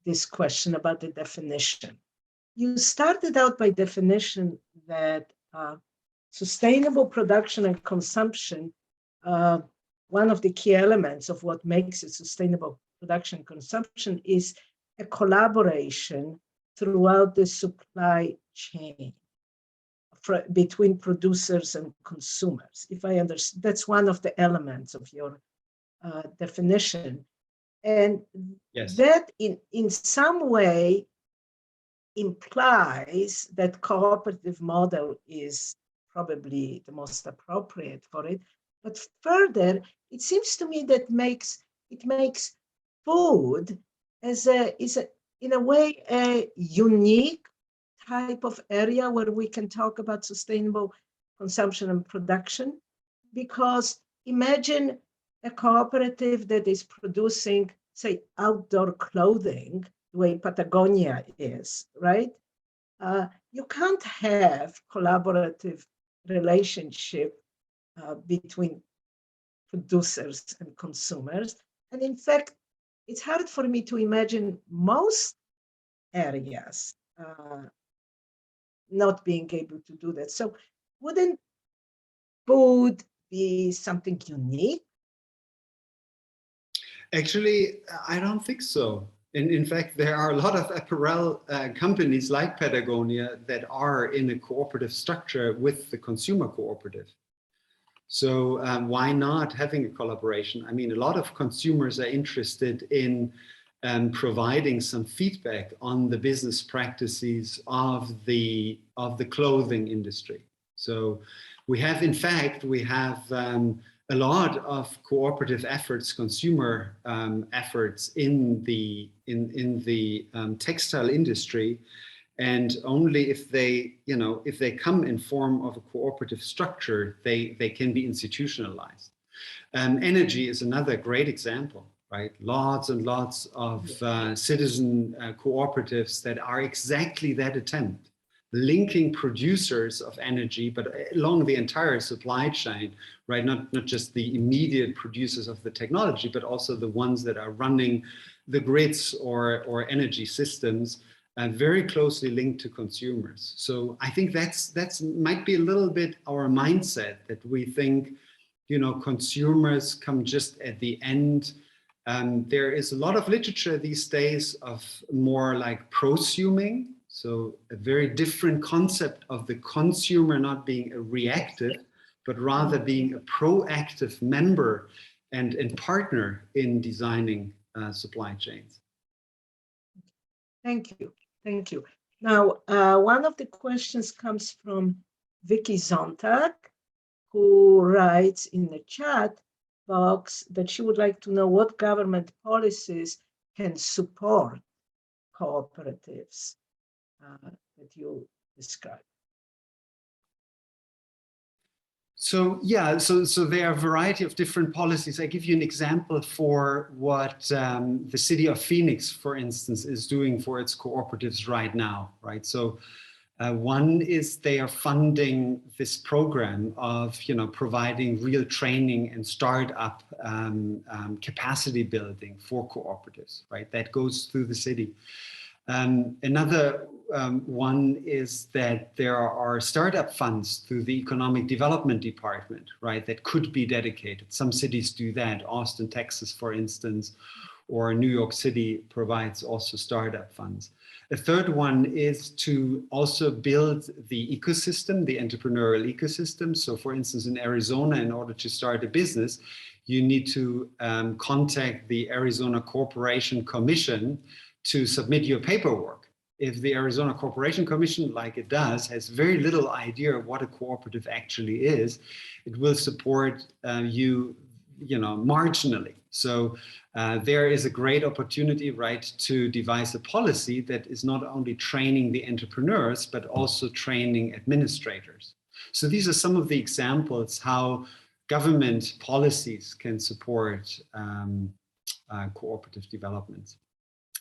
this question about the definition. You started out by definition that sustainable production and consumption, one of the key elements of what makes it sustainable production and consumption is a collaboration throughout the supply chain between producers and consumers. If I understand, that's one of the elements of your definition. And yes, that in some way implies that cooperative model is probably the most appropriate for it. But further, it seems to me that it makes food in a way a unique type of area where we can talk about sustainable consumption and production. Because imagine a cooperative that is producing, say, outdoor clothing, the way Patagonia is, right? You can't have collaborative relationship between producers and consumers. And in fact, it's hard for me to imagine most areas not being able to do that. So wouldn't food be something unique? Actually, I don't think so. In fact, there are a lot of apparel companies like Patagonia that are in a cooperative structure with the consumer cooperative. So why not having a collaboration? I mean, a lot of consumers are interested in providing some feedback on the business practices of the clothing industry. So we have, in fact, a lot of cooperative efforts, consumer efforts in the textile industry, and only if they come in form of a cooperative structure, they can be institutionalized. Energy is another great example, right? Lots and lots of citizen cooperatives that are exactly that attempt, linking producers of energy, but along the entire supply chain, right? Not just the immediate producers of the technology, but also the ones that are running the grids or energy systems, very closely linked to consumers. So I think that's might be a little bit our mindset, that we think, consumers come just at the end. There is a lot of literature these days of more like prosuming. So a very different concept of the consumer not being a reactive, but rather being a proactive member and partner in designing supply chains. Thank you. Thank you. Now, one of the questions comes from Vicky Zontag, who writes in the chat box that she would like to know what government policies can support cooperatives that you described. So yeah, so there are a variety of different policies. I give you an example for what the city of Phoenix, for instance, is doing for its cooperatives right now, right? So one is they are funding this program of, providing real training and startup capacity building for cooperatives, right? That goes through the city. Another one is that there are startup funds through the Economic Development Department, right, that could be dedicated. Some cities do that, Austin, Texas, for instance, or New York City provides also startup funds. A third one is to also build the ecosystem, the entrepreneurial ecosystem. So for instance, in Arizona, in order to start a business, you need to contact the Arizona Corporation Commission to submit your paperwork. If the Arizona Corporation Commission, like it does, has very little idea of what a cooperative actually is, it will support you, marginally. So there is a great opportunity, right, to devise a policy that is not only training the entrepreneurs, but also training administrators. So these are some of the examples how government policies can support cooperative developments.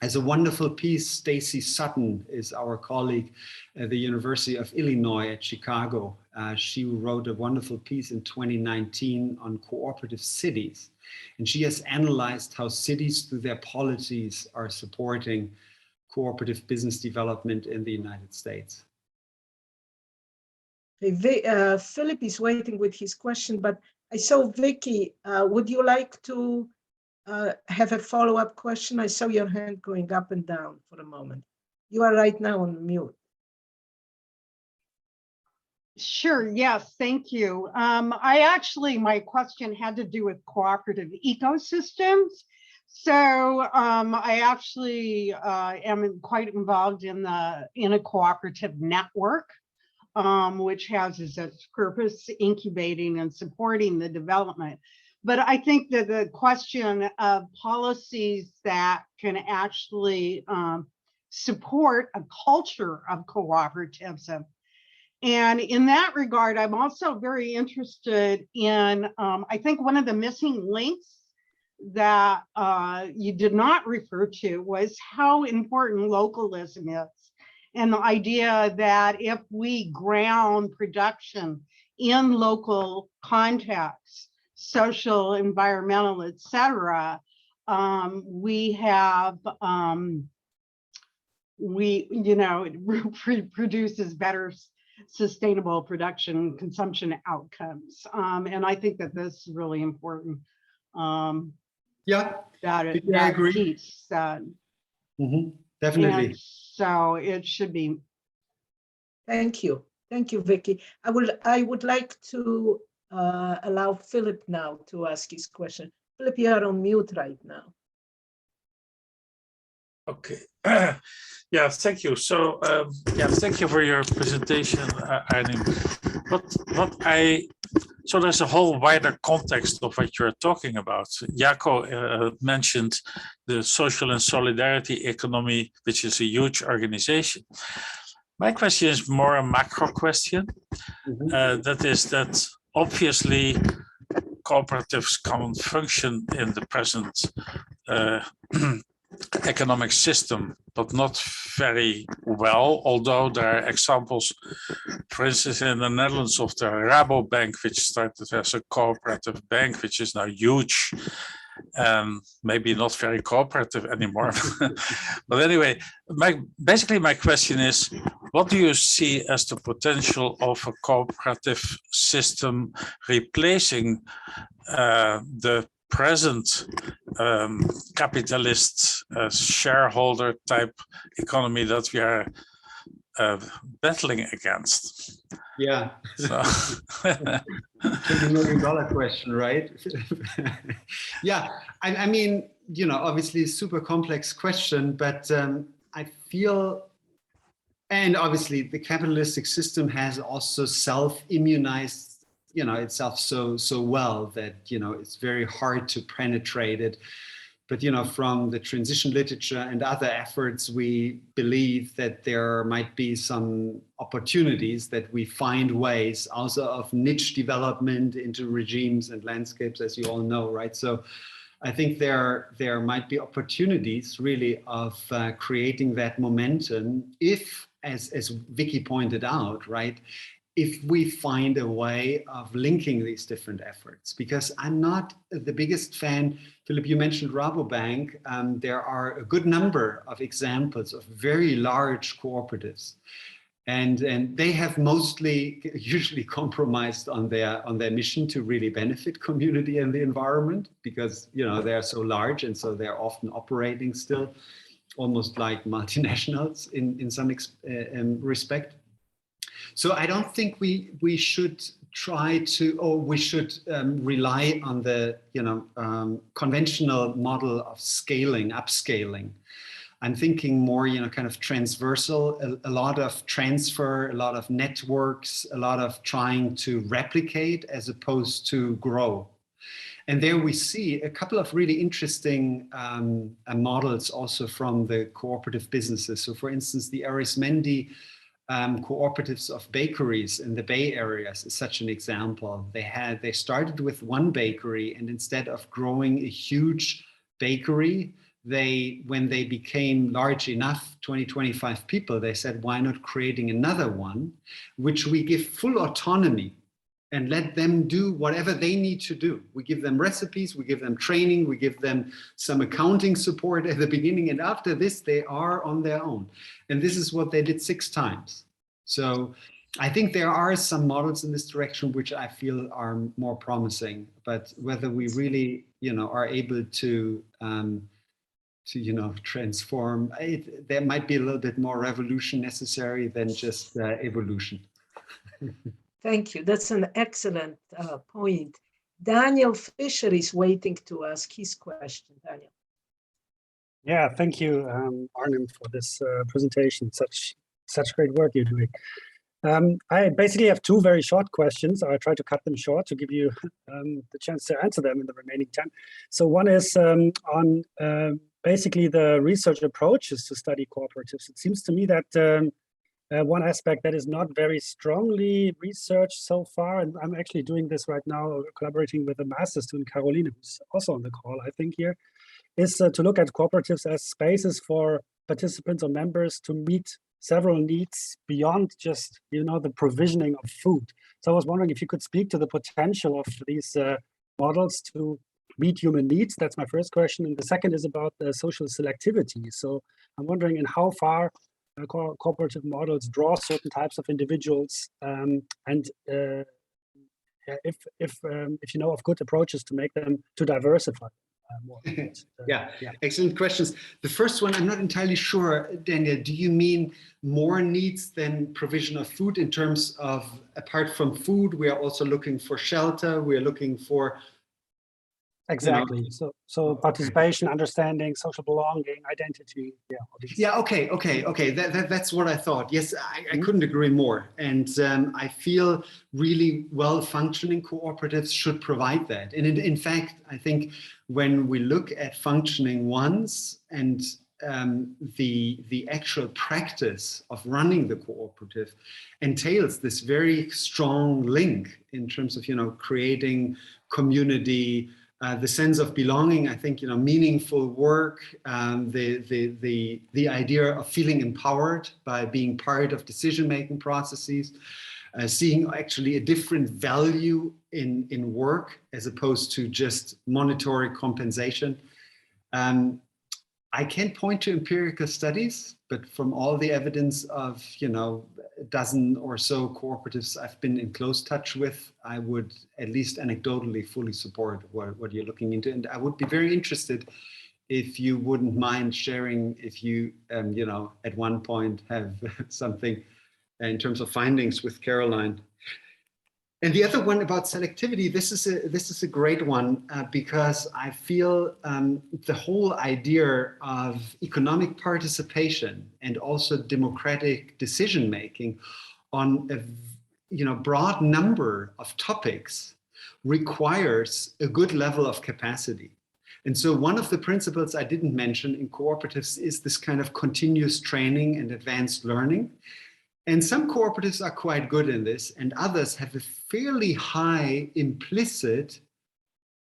As a wonderful piece, Stacy Sutton is our colleague at the University of Illinois at Chicago, She wrote a wonderful piece in 2019 on cooperative cities. And she has analyzed how cities through their policies are supporting cooperative business development in the United States. Philip is waiting with his question, but I saw Vicky. Would you like to have a follow-up question? I saw your hand going up and down for a moment. You are right now on mute. Sure, yes, thank you. My question had to do with cooperative ecosystems. So I actually am quite involved in a cooperative network, which has as its purpose incubating and supporting the development. But I think that the question of policies that can actually support a culture of cooperatives. And in that regard, I'm also very interested in, I think one of the missing links that you did not refer to was how important localism is. And the idea that if we ground production in local contexts, social, environmental, et cetera, we have, it produces better sustainable production consumption outcomes. And I think that this is really important. Yeah, that I agree. piece, Definitely. And so it should be. Thank you, Vicky. I would like to allow Philip now to ask his question. Philip, you are on mute right now. Okay. Yeah, thank you. So, yeah, thank you for your presentation, Arnim. So there's a whole wider context of what you're talking about. Jaco mentioned the social and solidarity economy, which is a huge organization. My question is more a macro question. That is that obviously cooperatives can't function in the present economic system, but not very well, although there are examples, for instance, in the Netherlands of the Rabobank, which started as a cooperative bank, which is now huge, maybe not very cooperative anymore. But anyway, basically my question is, what do you see as the potential of a cooperative system replacing the present capitalist shareholder type economy that we are battling against? Yeah. So. $20 million question, right? Yeah, I mean, obviously super complex question, but I feel, and obviously the capitalistic system has also self-immunized itself so well that it's very hard to penetrate it. But from the transition literature and other efforts, we believe that there might be some opportunities, that we find ways also of niche development into regimes and landscapes, as you all know, right? So I think there might be opportunities really of creating that momentum if, as Vicky pointed out, right, if we find a way of linking these different efforts. Because I'm not the biggest fan, Philip, you mentioned Rabobank, there are a good number of examples of very large cooperatives. And they have usually compromised on their mission to really benefit community and the environment, because they are so large, and so they're often operating still almost like multinationals in some respect. So I don't think we should try to, or we should rely on the conventional model of upscaling. I'm thinking more kind of transversal, a lot of transfer, a lot of networks, a lot of trying to replicate as opposed to grow. And there we see a couple of really interesting models also from the cooperative businesses. So for instance, the Arismendi cooperatives of bakeries in the Bay Areas is such an example. They started with one bakery, and instead of growing a huge bakery, when they became large enough, 20, 25 people, they said, why not creating another one, which we give full autonomy and let them do whatever they need to do. We give them recipes, we give them training, we give them some accounting support at the beginning, and after this, they are on their own. And this is what they did 6 times. So I think there are some models in this direction which I feel are more promising, but whether we really, are able to transform, there might be a little bit more revolution necessary than just evolution. Thank you. That's an excellent point. Daniel Fisher is waiting to ask his question. Daniel. Yeah, thank you, Arnim, for this presentation. Such great work you're doing. I basically have 2 very short questions. I'll try to cut them short to give you the chance to answer them in the remaining 10. So one is on basically the research approaches to study cooperatives. It seems to me that one aspect that is not very strongly researched so far, and I'm actually doing this right now, collaborating with a master's student, Caroline, who's also on the call, I think here, is to look at cooperatives as spaces for participants or members to meet several needs beyond just, the provisioning of food. So I was wondering if you could speak to the potential of these models to meet human needs. That's my first question. And the second is about the social selectivity. So I'm wondering in how far cooperative models draw certain types of individuals, and if you know of good approaches to make them to diversify more. Yeah, excellent questions. The first one, I'm not entirely sure, Daniel, do you mean more needs than provision of food in terms of, apart from food, we are also looking for shelter, we are looking for... Exactly. So participation, understanding, social belonging, identity. Yeah. Okay. That's what I thought. Yes, I couldn't agree more. And I feel really well-functioning cooperatives should provide that. And in fact, I think when we look at functioning ones and the actual practice of running the cooperative entails this very strong link in terms of, creating community, the sense of belonging, I think, meaningful work, the idea of feeling empowered by being part of decision-making processes, seeing actually a different value in work as opposed to just monetary compensation. I can't point to empirical studies, but from all the evidence of, a dozen or so cooperatives I've been in close touch with, I would at least anecdotally fully support what you're looking into. And I would be very interested if you wouldn't mind sharing, if you, at one point have something in terms of findings with Caroline. And the other one about selectivity, this is a great one because I feel the whole idea of economic participation and also democratic decision-making on a broad number of topics requires a good level of capacity. And so one of the principles I didn't mention in cooperatives is this kind of continuous training and advanced learning. And some cooperatives are quite good in this, and others have a fairly high implicit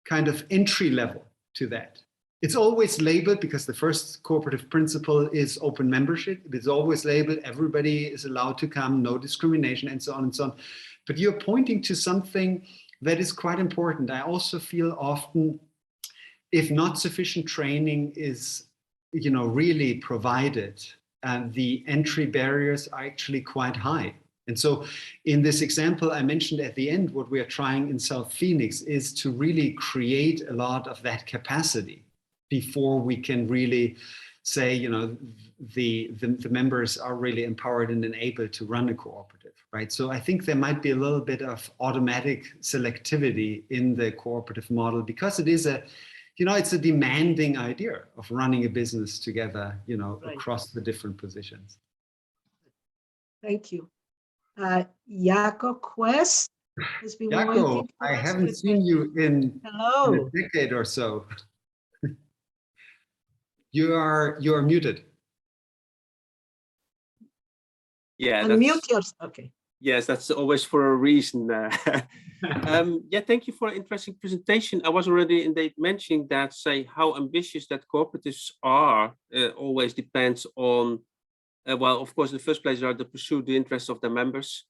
kind of entry level to that. It's always labeled, because the first cooperative principle is open membership. It's always labeled, everybody is allowed to come, no discrimination, and so on and so on. But you're pointing to something that is quite important. I also feel often, if not sufficient training is, really provided, the entry barriers are actually quite high. And so in this example I mentioned at the end, what we are trying in South Phoenix is to really create a lot of that capacity before we can really say, the members are really empowered and enabled to run a cooperative, right? So I think there might be a little bit of automatic selectivity in the cooperative model because it is it's a demanding idea of running a business together, right, across the different positions. Thank you. Jaco Quest has been waiting. I haven't seen you in a decade or so. You are muted. Yeah. Unmute yourself. Okay. Yes, that's always for a reason. Yeah, thank you for an interesting presentation. I was already indeed mentioning that, say, how ambitious that cooperatives are always depends on, well, of course, in the first place, are to pursue the interests of their members.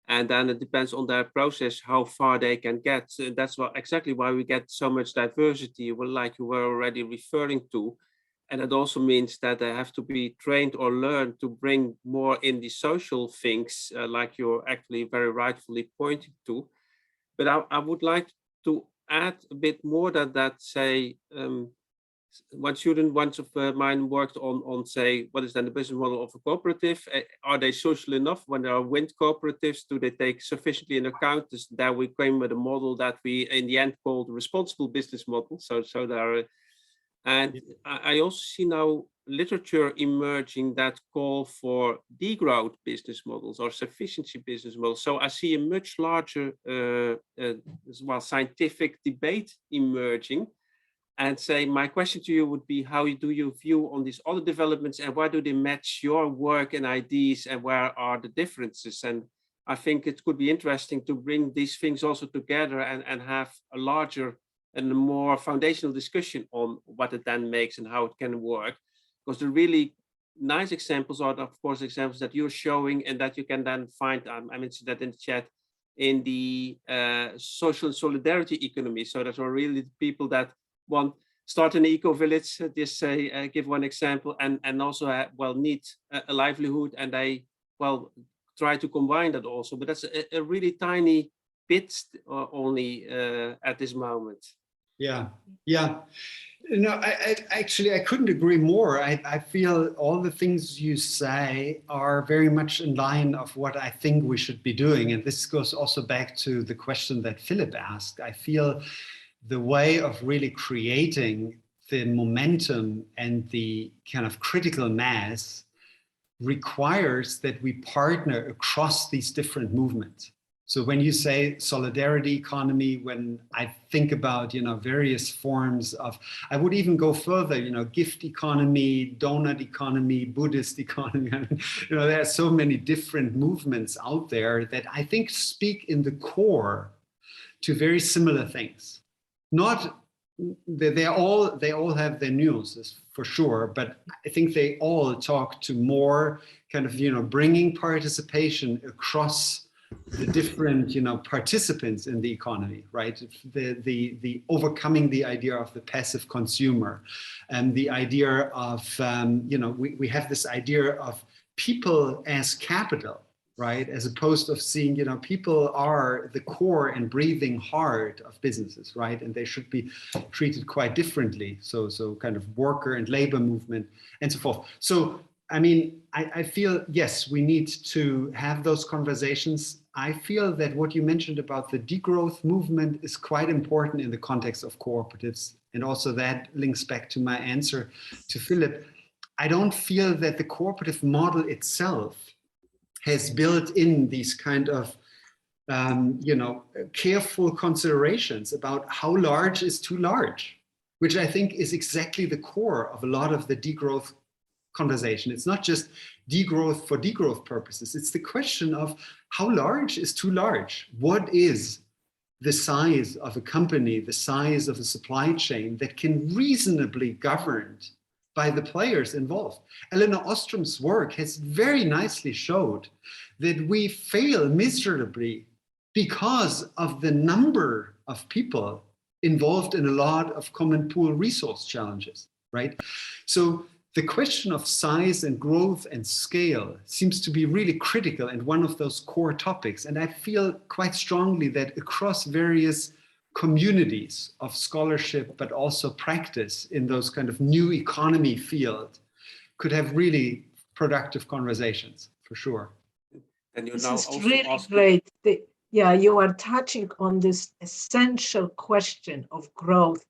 And then it depends on their process, how far they can get. So that's exactly why we get so much diversity, well, like you were already referring to. And it also means that they have to be trained or learn to bring more in the social things, like you're actually very rightfully pointing to. But I would like to add a bit more than that, say, one student once of mine worked on, say, what is then the business model of a cooperative? Are they social enough? When there are wind cooperatives, do they take sufficiently into account? There we came with a model that we in the end called the responsible business model. So there are, and I also see now literature emerging that call for degrowth business models or sufficiency business models. So I see a much larger well, scientific debate emerging. And say, my question to you would be, how do you view on these other developments, and where do they match your work and ideas, and where are the differences? And I think it could be interesting to bring these things also together and have a larger and a more foundational discussion on what it then makes and how it can work. Because the really nice examples are, of course, examples that you're showing and that you can then find, I mentioned that in the chat, in the social solidarity economy. So that are really the people that want start an eco-village, just say, give one example, and also, well, need a livelihood, and they, well, try to combine that also. But that's a really tiny bit only at this moment. Yeah, yeah. No, I actually, I couldn't agree more. I feel all the things you say are very much in line of what I think we should be doing. And this goes also back to the question that Philip asked. I feel the way of really creating the momentum and the kind of critical mass requires that we partner across these different movements. So when you say solidarity economy, when I think about, various forms of, I would even go further, gift economy, donut economy, Buddhist economy, there are so many different movements out there that I think speak in the core to very similar things. Not, they all have their nuances for sure, but I think they all talk to more kind of, bringing participation across the different, participants in the economy, right? The overcoming the idea of the passive consumer, and the idea of, we have this idea of people as capital, right? As opposed to seeing, people are the core and breathing heart of businesses, right? And they should be treated quite differently. So kind of worker and labor movement and so forth. So, I mean, I feel, yes, we need to have those conversations. I feel that what you mentioned about the degrowth movement is quite important in the context of cooperatives. And also that links back to my answer to Philip. I don't feel that the cooperative model itself has built in these kind of, careful considerations about how large is too large, which I think is exactly the core of a lot of the degrowth conversation. It's not just degrowth for degrowth purposes. It's the question of how large is too large? What is the size of a company, the size of a supply chain that can reasonably governed by the players involved? Elinor Ostrom's work has very nicely showed that we fail miserably because of the number of people involved in a lot of common pool resource challenges, right? So the question of size and growth and scale seems to be really critical and one of those core topics. And I feel quite strongly that across various communities of scholarship, but also practice in those kind of new economy field, could have really productive conversations, for sure. And this is really great. Yeah, you are touching on this essential question of growth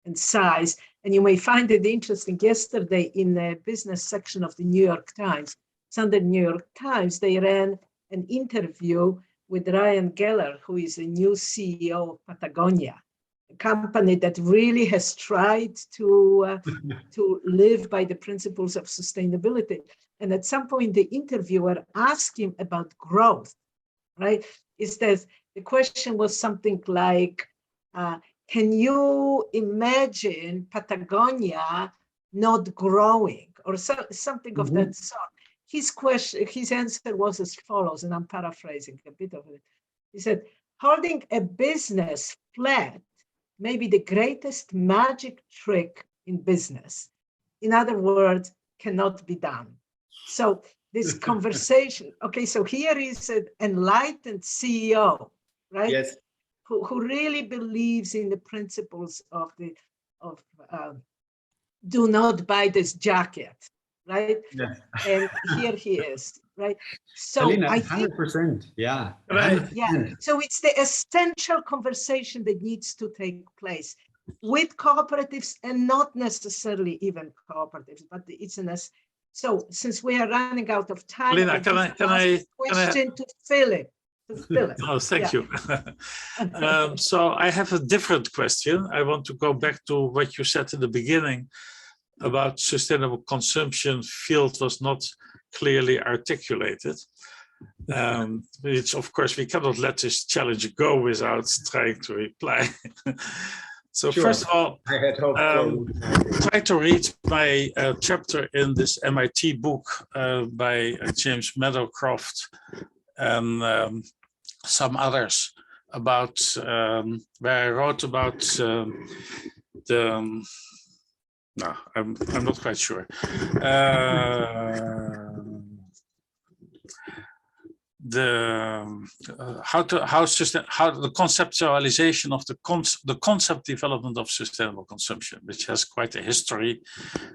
and size. And you may find it interesting. Yesterday, in the business section of the New York Times, Sunday New York Times, they ran an interview with Ryan Geller, who is the new CEO of Patagonia, a company that really has tried to live by the principles of sustainability. And at some point, the interviewer asked him about growth. right? Is that the question was something like, can you imagine Patagonia not growing, or something of that sort? His answer was as follows, and I'm paraphrasing a bit of it. He said, holding a business flat may be the greatest magic trick in business. In other words, cannot be done. So this conversation, okay, so here is an enlightened CEO, right? Yes. Who really believes in the principles of do not buy this jacket, right? Yes. And here he is, right? So Helena, I think 100%. Yeah. yeah. So it's the essential conversation that needs to take place with cooperatives, and not necessarily even cooperatives, but it's an. So since we are running out of time, Helena, can I question to Philip. Oh, thank you. So I have a different question. I want to go back to what you said in the beginning about sustainable consumption field was not clearly articulated. Which of course we cannot let this challenge go without trying to reply. So sure. First of all, I had hoped try to read my chapter in this MIT book by James Meadowcroft and some others about where I wrote about the. No, I'm not quite sure. How the conceptualization of the concept development of sustainable consumption, which has quite a history,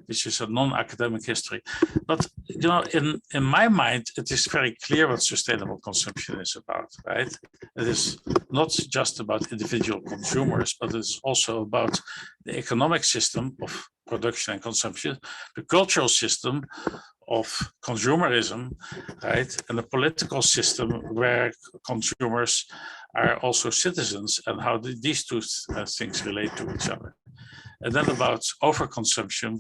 which is a non-academic history. But you know, in my mind, it is very clear what sustainable consumption is about, right? It is not just about individual consumers, but it's also about the economic system of production and consumption, the cultural system of consumerism, right, and the political system where consumers are also citizens, and how these two things relate to each other. And then about overconsumption,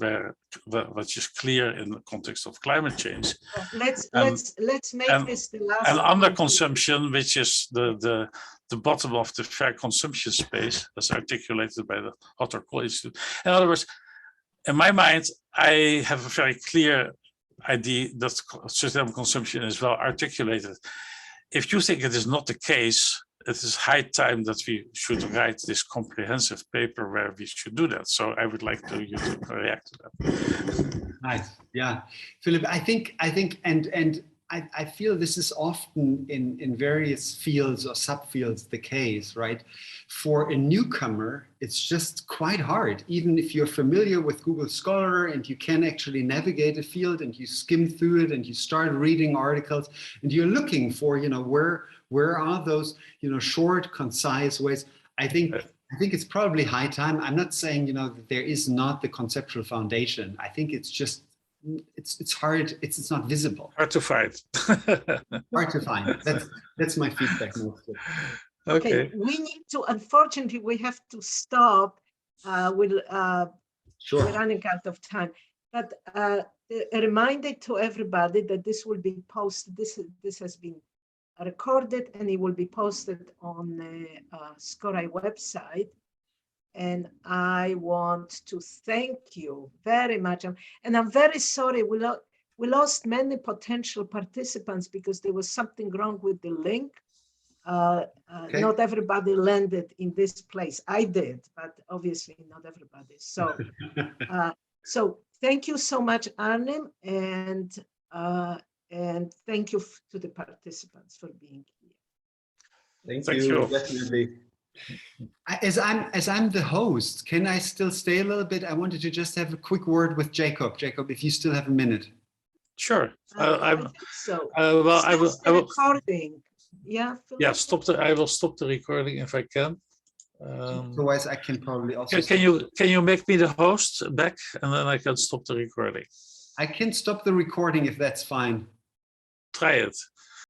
which is clear in the context of climate change. Let's make this the last. And underconsumption, which is the bottom of the fair consumption space, as articulated by the Otter Cole Institute. In other words, in my mind, I have a very clear idea that sustainable consumption is well articulated. If you think it is not the case, it is high time that we should write this comprehensive paper where we should do that. So I would like you to react to that. Nice, yeah, Philip. I think, and I feel this is often in various fields or subfields the case, right? For a newcomer, it's just quite hard. Even if you're familiar with Google Scholar and you can actually navigate a field and you skim through it and you start reading articles and you're looking for, you know, where are those, you know, short, concise ways. I think it's probably high time. I'm not saying, you know, that there is not the conceptual foundation. I think it's just it's hard. It's not visible. Hard to find. Hard to find. That's my feedback mostly. Okay, we need to. Unfortunately, we have to stop. We're running out of time. But a reminder to everybody that this will be posted. This has been recorded and it will be posted on the SCORAI website. And I want to thank you very much. And I'm very sorry, we lost many potential participants because there was something wrong with the link. Okay. Not everybody landed in this place. I did, but obviously not everybody. So, so thank you so much, Arnim, and thank you to the participants for being here. Thank you. Definitely. As I'm the host, can I still stay a little bit? I wanted to just have a quick word with Jacob. Jacob, if you still have a minute. Sure. I think so. Well, I will. Recording. Yeah. Yeah. I will stop the recording if I can. Otherwise, I can probably also. Can you make me the host back, and then I can stop the recording? I can stop the recording if that's fine. Try it.